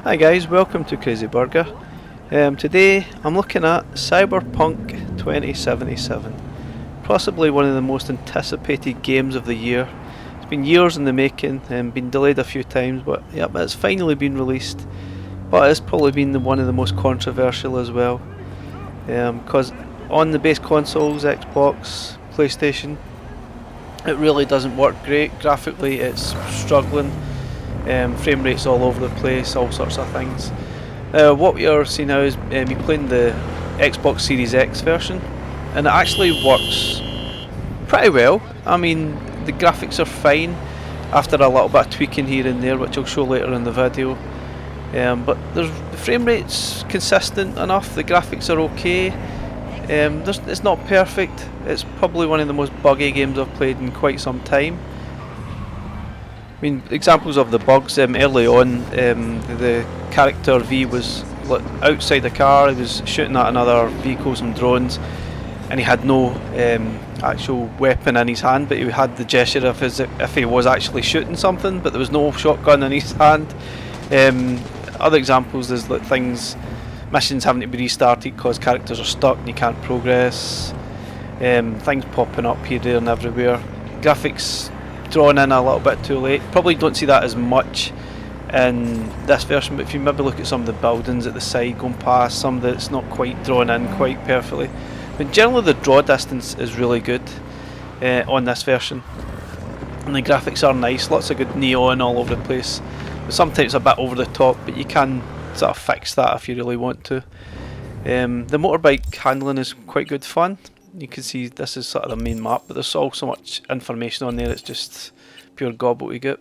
Hi guys, welcome to Crazy Burger. Today I'm looking at Cyberpunk 2077, possibly one of the most anticipated games of the year. It's been years in the making and been delayed a few times, but yep, it's finally been released. But it's probably been one of the most controversial as well, because on the base consoles, Xbox, PlayStation, it really doesn't work great. Graphically it's struggling. Frame rates all over the place, all sorts of things. What we are seeing now is me playing the Xbox Series X version, and it actually works pretty well. I mean, the graphics are fine after a little bit of tweaking here and there, which I'll show later in the video. But the frame rate's consistent enough, the graphics are okay. It's not perfect, it's probably one of the most buggy games I've played in quite some time. I mean, examples of the bugs, early on, the character V was outside the car, he was shooting at another vehicles and drones, and he had no actual weapon in his hand, but he had the gesture of as if he was actually shooting something, but there was no shotgun in his hand. Other examples is things, missions having to be restarted because characters are stuck and you can't progress, things popping up here, there and everywhere. Graphics drawn in a little bit too late. Probably don't see that as much in this version, but if you maybe look at some of the buildings at the side going past, some that it's not quite drawn in quite perfectly. But generally the draw distance is really good on this version, and the graphics are nice, lots of good neon all over the place. But sometimes a bit over the top, but you can sort of fix that if you really want to. The motorbike handling is quite good fun. You can see this is sort of the main map, but there's all so much information on there, it's just pure gobbledygook.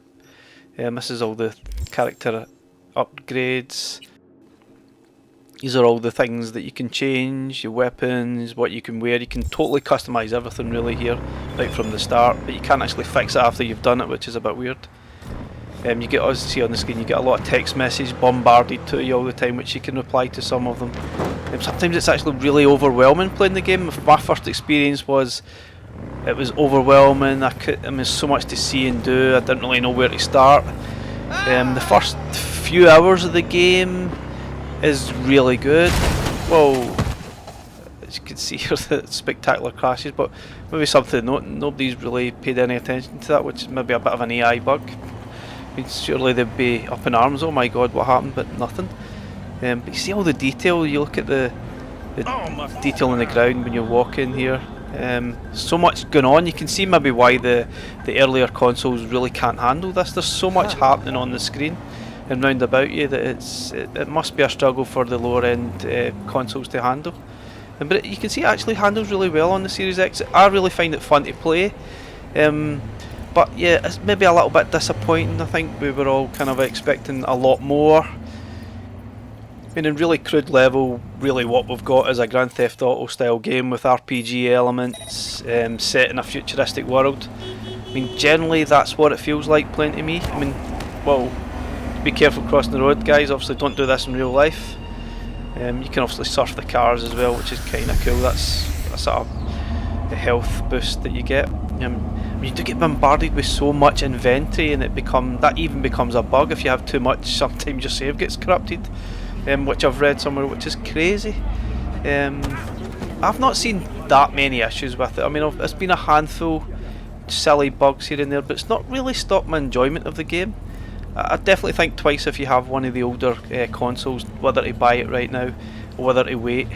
This is all the character upgrades. These are all the things that you can change, your weapons, what you can wear. You can totally customise everything really here, right from the start, but you can't actually fix it after you've done it, which is a bit weird. You get, as you see on the screen, you get a lot of text messages bombarded to you all the time, which you can reply to some of them. Sometimes it's actually really overwhelming playing the game. My first experience was, it was overwhelming. There's so much to see and do, I didn't really know where to start. The first few hours of the game is really good. Whoa, as you can see here, the spectacular crashes, but maybe something nobody's really paid any attention to that, which is maybe a bit of an AI bug. I mean, surely they'd be up in arms, oh my god, what happened, but nothing. But you see all the detail, you look at the detail on the ground when you're walking here. So much going on, you can see maybe why the earlier consoles really can't handle this. There's so much happening on the screen and round about you that it must be a struggle for the lower end consoles to handle. But you can see it actually handles really well on the Series X. I really find it fun to play. But yeah, it's maybe a little bit disappointing. I think we were all kind of expecting a lot more. I mean, in really crude level, really what we've got is a Grand Theft Auto style game with RPG elements, set in a futuristic world. I mean, generally that's what it feels like playing to me. I mean, well, be careful crossing the road, guys. Obviously don't do this in real life. You can obviously surf the cars as well, which is kind of cool. That's sort of the health boost that you get. You do get bombarded with so much inventory, and that even becomes a bug if you have too much. Sometimes your save gets corrupted, which I've read somewhere, which is crazy. I've not seen that many issues with it. I mean, it's been a handful silly bugs here and there, but it's not really stopped my enjoyment of the game. I definitely think twice if you have one of the older consoles, whether to buy it right now or whether to wait.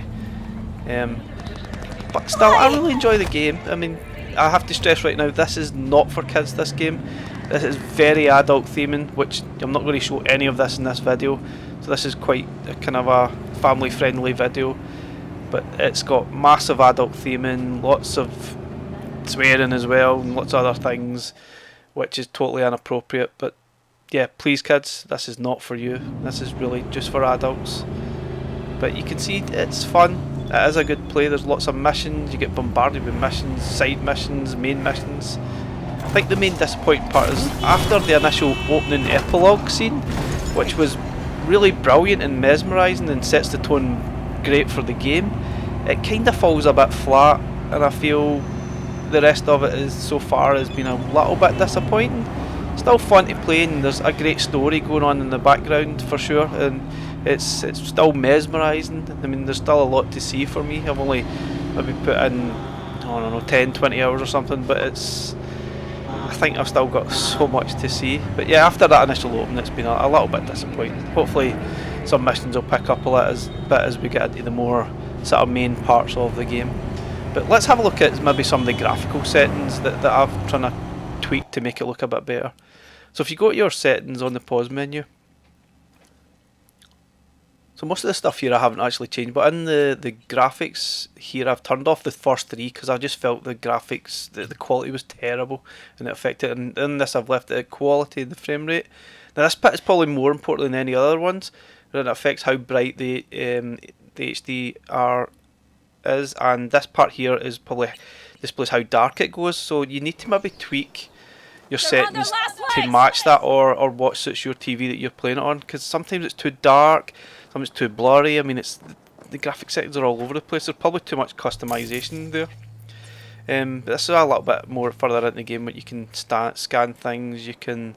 But still, I really enjoy the game. I mean, I have to stress right now, this is not for kids, this game. This is very adult theming, which I'm not going to show any of this in this video. So this is quite a kind of a family friendly video. But it's got massive adult theming, lots of swearing as well, and lots of other things, which is totally inappropriate. But yeah, please kids, this is not for you. This is really just for adults. But you can see it's fun. It is a good play. There's lots of missions. You get bombarded with missions, side missions, main missions. I think the main disappointing part is after the initial opening epilogue scene, which was really brilliant and mesmerising and sets the tone great for the game, it kind of falls a bit flat, and I feel the rest of it is so far has been a little bit disappointing. still fun to play, and there's a great story going on in the background for sure, and it's still mesmerising. I mean, there's still a lot to see for me. I've only maybe put in, I don't know, 10-20 hours or something, but I think I've still got so much to see. But yeah, after that initial open, it's been a little bit disappointing. Hopefully some missions will pick up a little bit as we get into the more sort of main parts of the game. But let's have a look at maybe some of the graphical settings that I've trying to tweak to make it look a bit better. So if you go to your settings on the pause menu, so most of the stuff here I haven't actually changed, but in the graphics here I've turned off the first three because I just felt the graphics, the quality was terrible and it affected it. And in this I've left the quality and the frame rate. Now this bit is probably more important than any other ones, and it affects how bright the HDR is, and this part here is probably displays how dark it goes, so you need to maybe tweak your settings to match that, or what suits your TV that you're playing it on, because sometimes it's too dark, sometimes it's too blurry. I mean, the graphic settings are all over the place. There's probably too much customization there. But this is a little bit more further into the game, but you can scan things, you can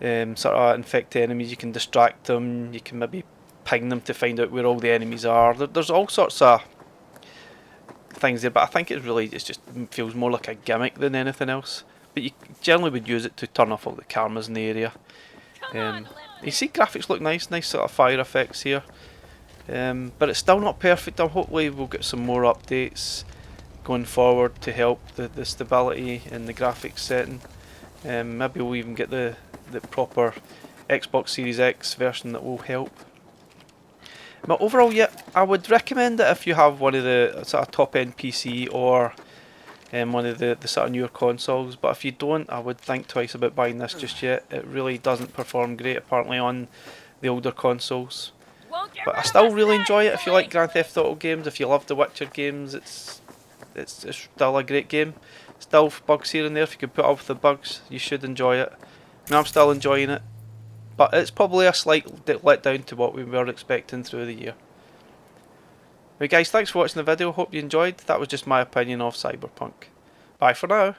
sort of infect enemies, you can distract them, you can maybe ping them to find out where all the enemies are. There's all sorts of things there, but I think it just feels more like a gimmick than anything else. But you generally would use it to turn off all the cameras in the area. You see, graphics look nice sort of fire effects here, but it's still not perfect. Hopefully we'll get some more updates going forward to help the stability in the graphics setting. Maybe we'll even get the proper Xbox Series X version that will help. But overall, yeah, I would recommend it if you have one of the sort of top end PC or one of the sort of newer consoles. But if you don't, I would think twice about buying this just yet. It really doesn't perform great apparently on the older consoles. But I still really enjoy it. If you like Grand Theft Auto games, if you love the Witcher games, it's still a great game. Still bugs here and there. If you can put up with the bugs, you should enjoy it. And I'm still enjoying it. But it's probably a slight letdown to what we were expecting through the year. Right guys, thanks for watching the video. Hope you enjoyed. That was just my opinion of Cyberpunk. Bye for now.